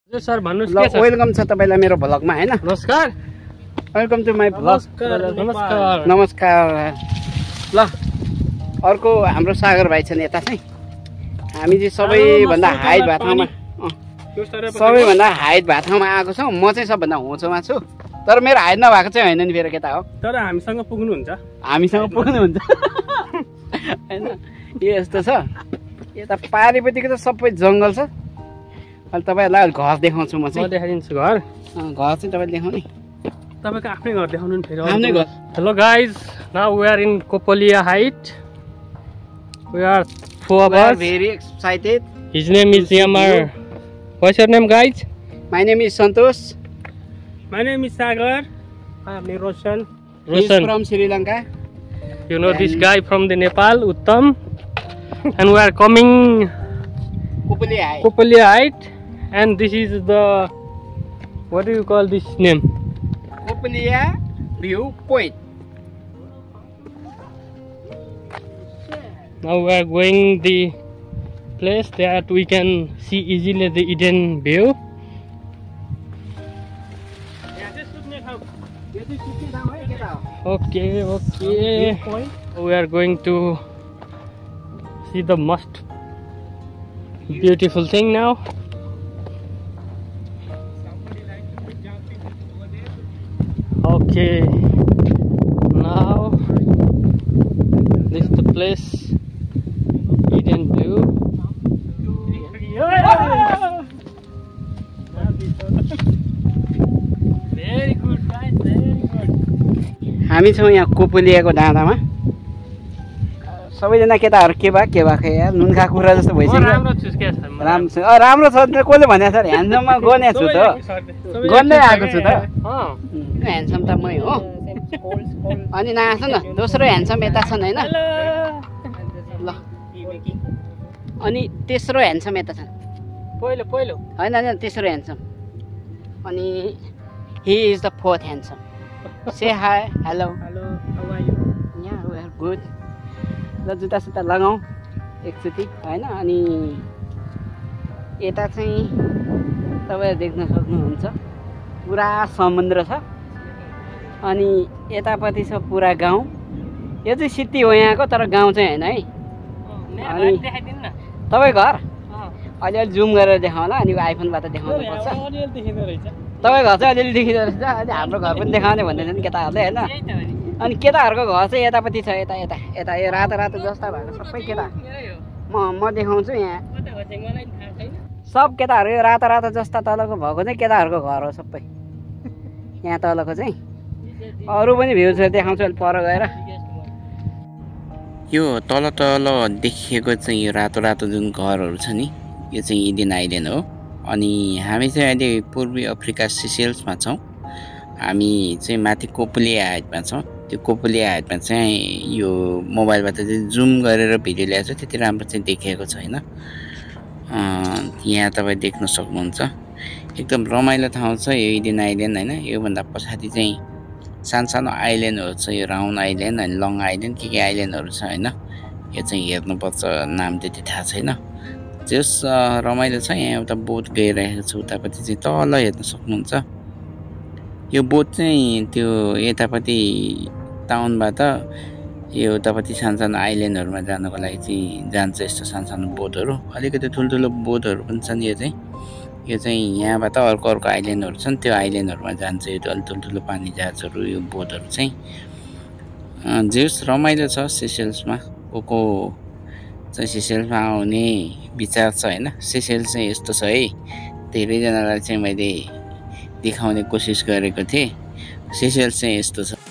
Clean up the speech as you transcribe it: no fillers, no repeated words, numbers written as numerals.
हजुर सर भन्नुस् ल वेलकम छ तपाईलाई मेरो भ्लगमा हैन नमस्कार वेलकम टु माई भ्लग नमस्कार नमस्कार ल अर्को हाम्रो सागर भाइ छन् यता चाहिँ हामी चाहिँ सबैभन्दा हाइट भएको ठाउँमा सबैभन्दा हाइट भएको ठाउँमा आएको छौँ म चाहिँ सबभन्दा होचोमा छु तर मेरो हाइट नभएको चाहिँ होइन नि फेरि केटा हो तर हामीसँग पुग्नुहुन्छ हैन यो यस्तो छ यता पारिपट्टिको त सबै जङ्गल छ अहिले तपाईहरुलाई घर देखाउँछु म चाहिँ देखाइदिन्छु घर चाहिँ तपाईले देखाउने तपाईको आफ्नै घर देखाउनु नि फेरि आफ्नै घर hello guys now we are in कोपोलिया height we are four of us very excited his name is Yamar what's your name guys my name is Santosh my name is Sagar I am Roshan he is from Sri Lanka you know this guy from the Nepal Uttam and we are coming Kopolia height and this is the what do you call this name Kopolia view point now we are going the place that we can see easily the Eden view okay we are going to see the most beautiful thing now okay now this is the place Eden view very good guys very good हामी छौं यहाँ कोपोलियाको डाँडामा सबैजना केटाहरु के भएको यार नुनखा कुरा जस्तो भइसक्यो राम्रो छु के छ राम्रो छ कसले भन्या सर ह्यान्डसममा गने छु त गर्नै आएको छु त ह्यान्डसम त मै हो अनि नाच्छ न दोस्रो ह्यान्डसम यता छन् हैन ल अनि तेस्रो ह्यान्डसम यता छन् पहिलो हैन तेस्रो ह्यान्डसम अनि he is the fourth handsome say hi hello how are you yeah we are good ल जुत्ता सुत्ता लगाऊ एकचोटि हैन अनि यता चाहिँ तपाईहरु देख्न सक्नुहुन्छ पुरा समुद्र छ अनि यतापट्टि छ पुरा गाउँ यो चाहिँ सिटी हो यहाँको तर गाउँ चाहिँ हैन है अनि देखाइदिनु न तपाई घर अलि जुम गरेर देखाउला अनि आइफोनबाट देखाउनु पर्छ अलि देखिँदो रहेछ तपाई घर चाहिँ अलि देखिँदो रहेछ अनि हाम्रो घर पनि देखाउने भन्दैछन् केटाहरुले हैन अनि केटाहरुको घर चाहिँ यतापट्टि छ यता यो रातो जस्ता भएको सबै केटा म देखाउँछु यहाँ सब केटाहरु यो रातो जस्ता तलको भएको चाहिँ केटाहरुको घर हो सबै यहाँ तलको चाहिँ अरु पनि भ्यू छ देखाउँछु अलि पर गएर यो तल देखिएको चाहिँ यो रातो जुन घरहरु छ नि यो चाहिँ इडेन आइल्यान्ड हो अनि हामी चाहिँ अहिले पूर्वी अफ्रिका सिसेल्समा छौं हामी चाहिँ माथि कोपोलिया हाइटमा छौं त्यो कोपोलिया हाइटमा चाहिँ यो मोबाइलबाट चाहिँ जुम गरेर भिडियो ल्याएको छु त्यति राम्रो चाहिँ देखिएको छैन यहाँ तपाई देख्न सक्नुहुन्छ एकदम रमाइलो ठाउँ छ यो इडेन आइल्यान्ड हैन यो भन्दा पछाडी चाहिँ सानो आइल्यान्डहरु छ यो राउन्ड आइल्यान्ड अनि लङ आइल्यान्ड के आइल्यान्डहरु छ हैन यो चाहिँ हेर्नुपर्छ नाम त्यति थाहा छैन जस रमाइलो छ यहाँ एउटा बोट गइरहेको छ उतापट्टि चाहिँ तल हेर्न सक्नुहुन्छ यो बोट चाहिँ त्यो यतापट्टि टाउनबाट यो उतापट्टि सानो आइल्यान्डहरुमा जानको लागि चाहिँ जान्छ यस्तो सानो बोटहरु अलिकति ठुलठुलो बोटहरु पनि छन् यो चाहिँ यहाँबाट अर्को आइल्यान्डहरु छन् त्यो आइल्यान्डहरुमा जान्छ यो अलि ठुलठुलो पानी जहाजहरु यो बोटहरु चाहिँ जेस रमाइलो छ सिसेल्समा को चाहिँ सिसेल्समा आउने विचार छ हैन सिसेल्स चाहिँ यस्तो छ है धेरै जनालाई चाहिँ मैले देखाउने कोसिस गरेको थिए सिसेल्स चाहिँ यस्तो छ